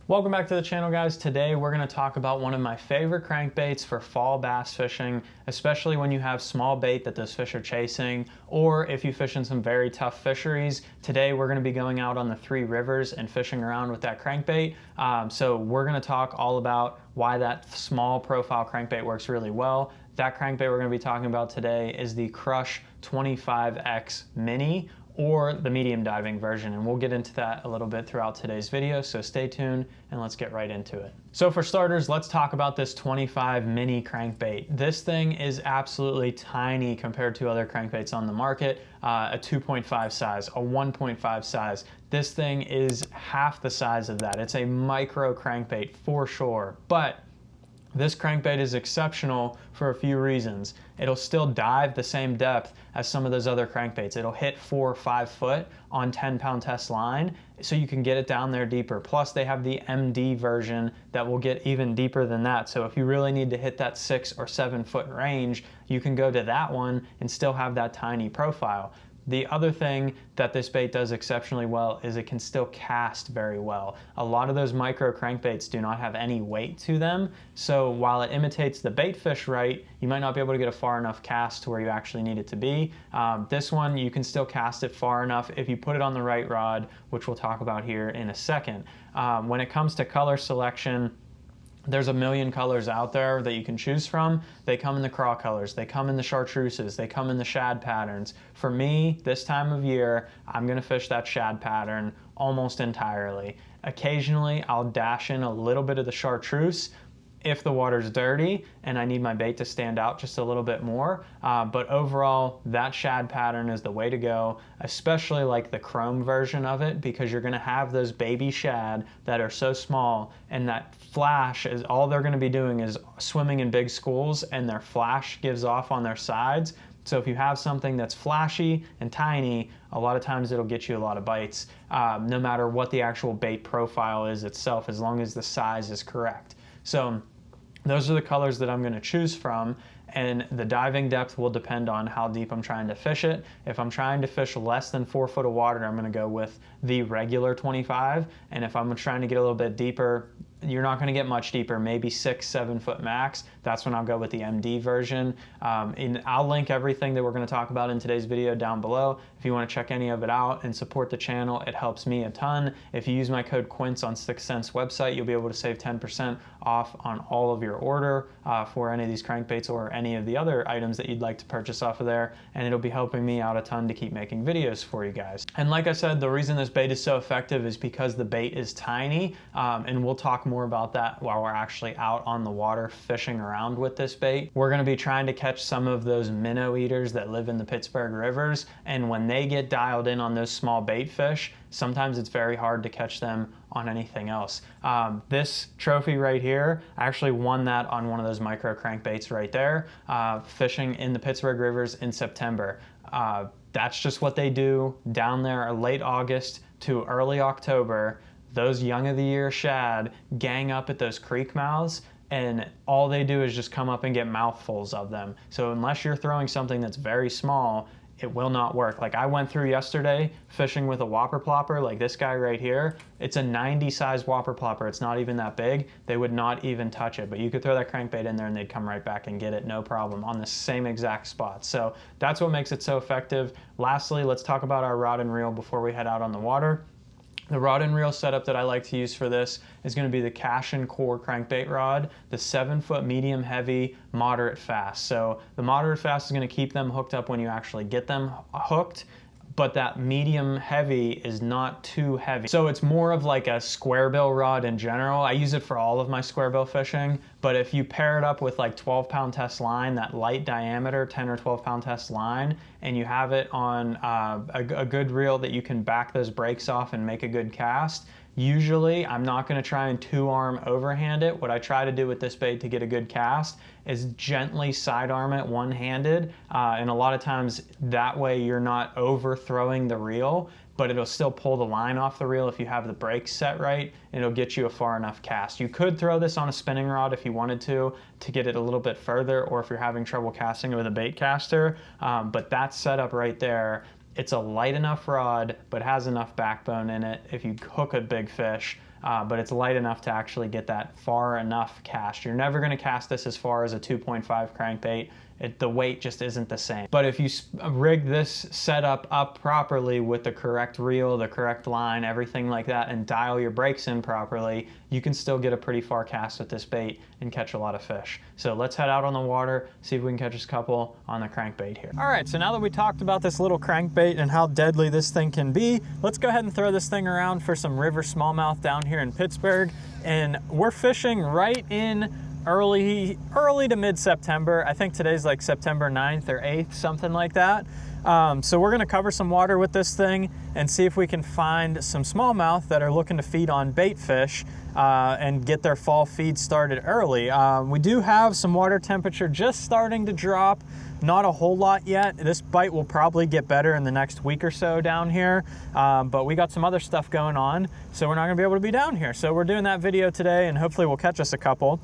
Welcome back to the channel, guys. Today we're going to talk about one of my favorite crankbaits for fall bass fishing, especially when you have small bait that those fish are chasing, or if you fish in some very tough fisheries. Today we're going to be going out on the Three Rivers and fishing around with that crankbait. So we're going to talk all about why that small profile crankbait works really well. That crankbait we're going to be talking about today is the Crush 25X Mini, or the medium diving version, and we'll get into that a little bit throughout today's video, so stay tuned and let's get right into it. So for starters, let's talk about this 25 mini crankbait. This thing is absolutely tiny compared to other crankbaits on the market. A 2.5 size, a 1.5 size. This thing is half the size of that. It's a micro crankbait for sure, but this crankbait is exceptional for a few reasons. It'll still dive the same depth as some of those other crankbaits. It'll hit 4 or 5 foot on 10-pound test line, so you can get it down there deeper. Plus they have the MD version that will get even deeper than that. So if you really need to hit that 6 or 7 foot range, you can go to that one and still have that tiny profile. The other thing that this bait does exceptionally well is it can still cast very well. A lot of those micro crankbaits do not have any weight to them, so while it imitates the baitfish right, you might not be able to get a far enough cast to where you actually need it to be. This one, you can still cast it far enough if you put it on the right rod, which we'll talk about here in a second. When it comes to color selection, there's a million colors out there that you can choose from. They come in the craw colors, they come in the chartreuses, they come in the shad patterns. For me, this time of year, I'm gonna fish that shad pattern almost entirely. Occasionally, I'll dash in a little bit of the chartreuse if the water's dirty and I need my bait to stand out just a little bit more. But overall, that shad pattern is the way to go, especially like the chrome version of it, because you're gonna have those baby shad that are so small, and that flash is all they're gonna be doing is swimming in big schools, and their flash gives off on their sides. So if you have something that's flashy and tiny, a lot of times it'll get you a lot of bites, no matter what the actual bait profile is itself, as long as the size is correct. So those are the colors that I'm going to choose from, and the diving depth will depend on how deep I'm trying to fish it. If I'm trying to fish less than 4 foot of water, I'm going to go with the regular 25, and if I'm trying to get a little bit deeper, you're not going to get much deeper, maybe 6-7 foot max. That's when I'll go with the MD version. And I'll link everything that we're going to talk about in today's video down below. If you want to check any of it out and support the channel, it helps me a ton. If you use my code Quince on 6th Sense website, you'll be able to save 10% off on all of your order for any of these crankbaits or any of the other items that you'd like to purchase off of there, and it'll be helping me out a ton to keep making videos for you guys. And like I said, the reason this bait is so effective is because the bait is tiny, and we'll talk more about that while we're actually out on the water fishing around with this bait. We're going to be trying to catch some of those minnow eaters that live in the Pittsburgh rivers, and when they get dialed in on those small bait fish, sometimes it's very hard to catch them on anything else. This trophy right here, I actually won that on one of those micro crankbaits right there, fishing in the Pittsburgh rivers in September. That's just what they do down there, late August to early October. Those young of the year shad gang up at those creek mouths, and all they do is just come up and get mouthfuls of them. So unless you're throwing something that's very small, it will not work. Like I went through yesterday fishing with a whopper plopper, like this guy right here. It's a 90 size whopper plopper. It's not even that big. They would not even touch it, but you could throw that crankbait in there and they'd come right back and get it, no problem, on the same exact spot. So that's what makes it so effective. Lastly, let's talk about our rod and reel before we head out on the water. The rod and reel setup that I like to use for this is going to be the Cash and Core crankbait rod, the 7 foot medium heavy, moderate fast. So the moderate fast is going to keep them hooked up when you actually get them hooked, but that medium heavy is not too heavy. So it's more of like a square bill rod in general. I use it for all of my square bill fishing, but if you pair it up with like 12-pound test line, that light diameter 10 or 12-pound test line, and you have it on a good reel that you can back those brakes off and make a good cast, usually I'm not going to try and 2-arm overhand it. What I try to do with this bait to get a good cast is gently sidearm it one-handed, and a lot of times that way you're not overthrowing the reel, but it'll still pull the line off the reel if you have the brakes set right, and it'll get you a far enough cast. You could throw this on a spinning rod if you wanted to get it a little bit further, or if you're having trouble casting it with a bait caster, but that setup right there, it's a light enough rod, but has enough backbone in it. If you hook a big fish, but it's light enough to actually get that far enough cast. You're never going to cast this as far as a 2.5 crankbait. The weight just isn't the same. But if you rig this setup up properly with the correct reel, the correct line, everything like that, and dial your brakes in properly, you can still get a pretty far cast with this bait and catch a lot of fish. So let's head out on the water, see if we can catch us a couple on the crankbait here. All right, so now that we talked about this little crankbait and how deadly this thing can be, let's go ahead and throw this thing around for some river smallmouth down here in Pittsburgh. And we're fishing right in early to mid-September. I think today's like September 9th or 8th, something like that. So we're gonna cover some water with this thing and see if we can find some smallmouth that are looking to feed on bait fish and get their fall feed started early. We do have some water temperature just starting to drop, not a whole lot yet. This bite will probably get better in the next week or so down here, but we got some other stuff going on, so we're not gonna be able to be down here. So we're doing that video today and hopefully we'll catch us a couple.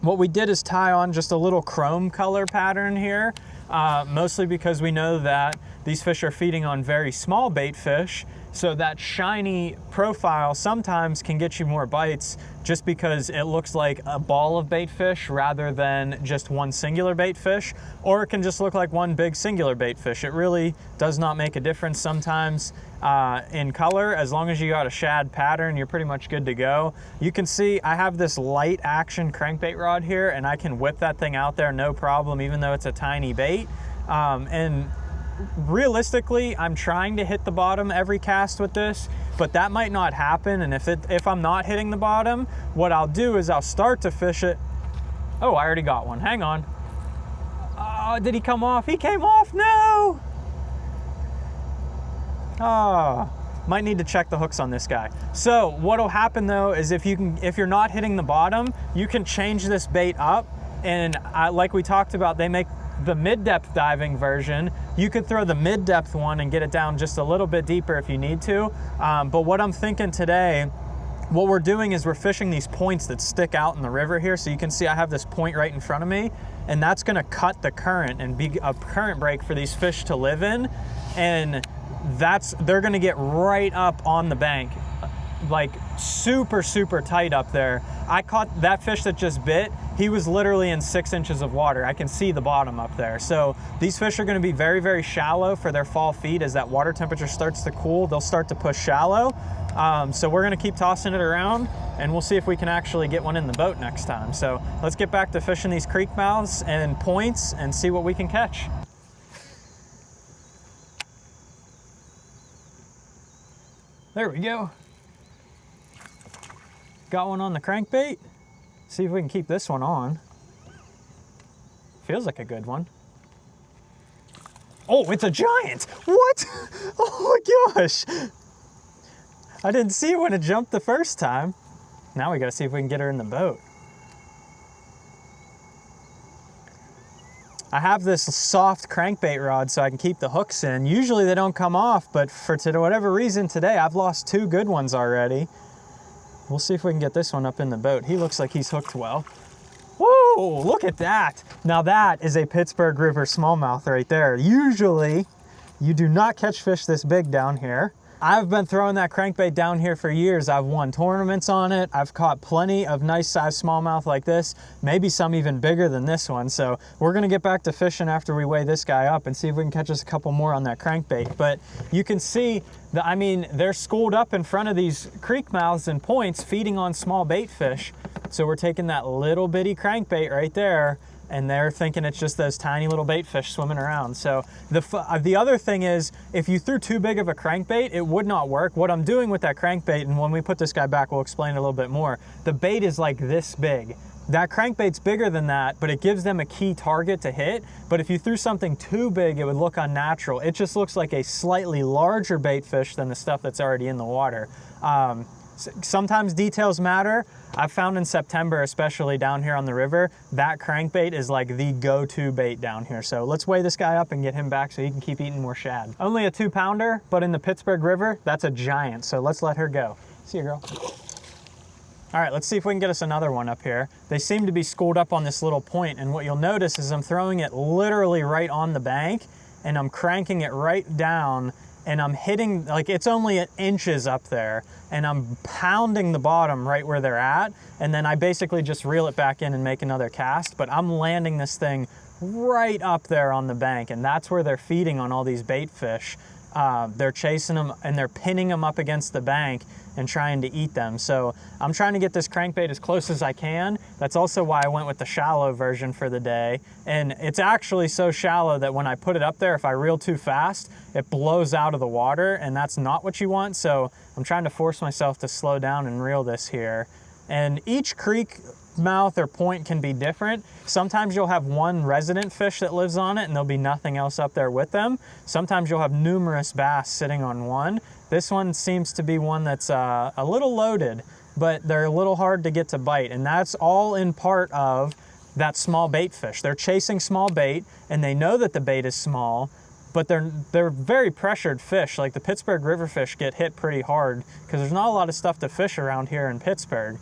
What we did is tie on just a little chrome color pattern here, mostly because we know that these fish are feeding on very small bait fish, so that shiny profile sometimes can get you more bites just because it looks like a ball of bait fish rather than just one singular bait fish, or it can just look like one big singular bait fish. It really does not make a difference sometimes in color. As long as you got a shad pattern, you're pretty much good to go. You can see I have this light action crankbait rod here and I can whip that thing out there no problem, even though it's a tiny bait. And realistically, I'm trying to hit the bottom every cast with this, but that might not happen. And if I'm not hitting the bottom, what I'll do is I'll start to fish it. Oh, I already got one. Hang on. Oh, did he come off? He came off. No. Oh, might need to check the hooks on this guy. So what'll happen though is if you're not hitting the bottom, you can change this bait up. And like we talked about, they make the mid-depth diving version. You could throw the mid-depth one and get it down just a little bit deeper if you need to. But what I'm thinking today, what we're doing is we're fishing these points that stick out in the river here. So you can see I have this point right in front of me, and that's gonna cut the current and be a current break for these fish to live in. And they're gonna get right up on the bank, like super, super tight up there. I caught that fish that just bit. He was literally in 6 inches of water. I can see the bottom up there. So these fish are gonna be very, very shallow for their fall feed. As that water temperature starts to cool, they'll start to push shallow. So we're gonna keep tossing it around and we'll see if we can actually get one in the boat next time. So let's get back to fishing these creek mouths and points and see what we can catch. There we go. Got one on the crankbait. See if we can keep this one on. Feels like a good one. Oh, it's a giant! What? Oh my gosh! I didn't see it when it jumped the first time. Now we gotta see if we can get her in the boat. I have this soft crankbait rod so I can keep the hooks in. Usually they don't come off, but for whatever reason today, I've lost 2 good ones already. We'll see if we can get this one up in the boat. He looks like he's hooked well. Whoa, look at that. Now that is a Pittsburgh River smallmouth right there. Usually, you do not catch fish this big down here. I've been throwing that crankbait down here for years. I've won tournaments on it. I've caught plenty of nice sized smallmouth like this, maybe some even bigger than this one. So we're gonna get back to fishing after we weigh this guy up and see if we can catch us a couple more on that crankbait. But you can see they're schooled up in front of these creek mouths and points feeding on small bait fish. So we're taking that little bitty crankbait right there, and they're thinking it's just those tiny little bait fish swimming around. So the other thing is, if you threw too big of a crankbait, it would not work. What I'm doing with that crankbait, and when we put this guy back, we'll explain a little bit more. The bait is like this big. That crankbait's bigger than that, but it gives them a key target to hit. But if you threw something too big, it would look unnatural. It just looks like a slightly larger bait fish than the stuff that's already in the water. Sometimes details matter. I've found in September, especially down here on the river, that crankbait is like the go-to bait down here. So let's weigh this guy up and get him back so he can keep eating more shad. Only a 2-pounder, but in the Pittsburgh River, that's a giant. So let's let her go. See you, girl. All right, let's see if we can get us another one up here. They seem to be schooled up on this little point, and what you'll notice is I'm throwing it literally right on the bank, and I'm cranking it right down, and I'm hitting, like it's only inches up there, and I'm pounding the bottom right where they're at, and then I basically just reel it back in and make another cast, but I'm landing this thing right up there on the bank, and that's where they're feeding on all these bait fish. They're chasing them and they're pinning them up against the bank and trying to eat them. So I'm trying to get this crankbait as close as I can. That's also why I went with the shallow version for the day. And it's actually so shallow that when I put it up there, if I reel too fast, it blows out of the water, and that's not what you want. So I'm trying to force myself to slow down and reel this here. And each creek mouth or point can be different. Sometimes you'll have one resident fish that lives on it and there'll be nothing else up there with them. Sometimes you'll have numerous bass sitting on one. This one seems to be one that's a little loaded, but they're a little hard to get to bite, and that's all in part of that small bait fish. They're chasing small bait and they know that the bait is small, but they're very pressured fish. Like the Pittsburgh River fish get hit pretty hard because there's not a lot of stuff to fish around here in Pittsburgh.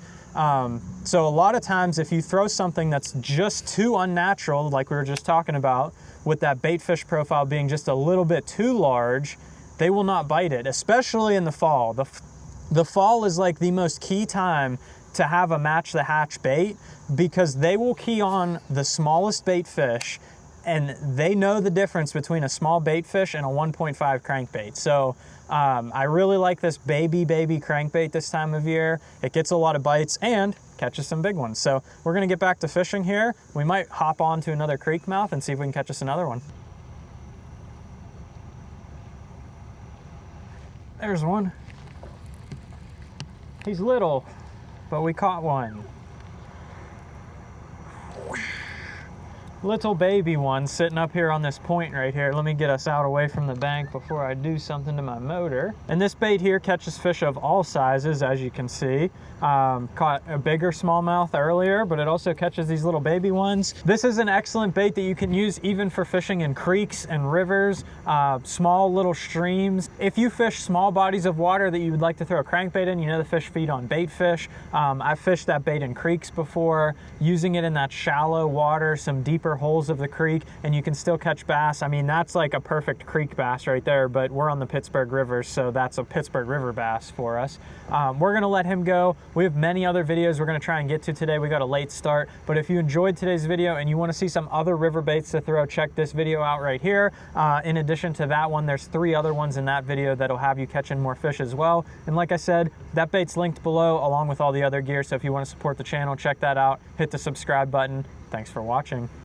So a lot of times if you throw something that's just too unnatural, like we were just talking about, with that bait fish profile being just a little bit too large, they will not bite it, especially in the fall. The fall is like the most key time to have a match the hatch bait, because they will key on the smallest bait fish, and they know the difference between a small bait fish and a 1.5 crankbait. So I really like this baby crankbait this time of year. It gets a lot of bites and catches some big ones. So we're gonna get back to fishing here. We might hop on to another creek mouth and see if we can catch us another one. There's one. He's little, but we caught one. Little baby one sitting up here on this point right here. Let me get us out away from the bank before I do something to my motor. And this bait here catches fish of all sizes, as you can see. Caught a bigger smallmouth earlier, but it also catches these little baby ones. This is an excellent bait that you can use even for fishing in creeks and rivers, small little streams. If you fish small bodies of water that you would like to throw a crankbait in, you know the fish feed on bait fish. I've fished that bait in creeks before, using it in that shallow water, some deeper holes of the creek, and you can still catch bass. I mean, that's like a perfect creek bass right there, but we're on the Pittsburgh River, so that's a Pittsburgh River bass for us. We're gonna let him go. We have many other videos we're gonna try and get to today. We got a late start, but if you enjoyed today's video and you wanna see some other river baits to throw, check this video out right here. In addition to that one, there's 3 other ones in that video that'll have you catching more fish as well. And like I said, that bait's linked below along with all the other gear, so if you wanna support the channel, check that out. Hit the subscribe button. Thanks for watching.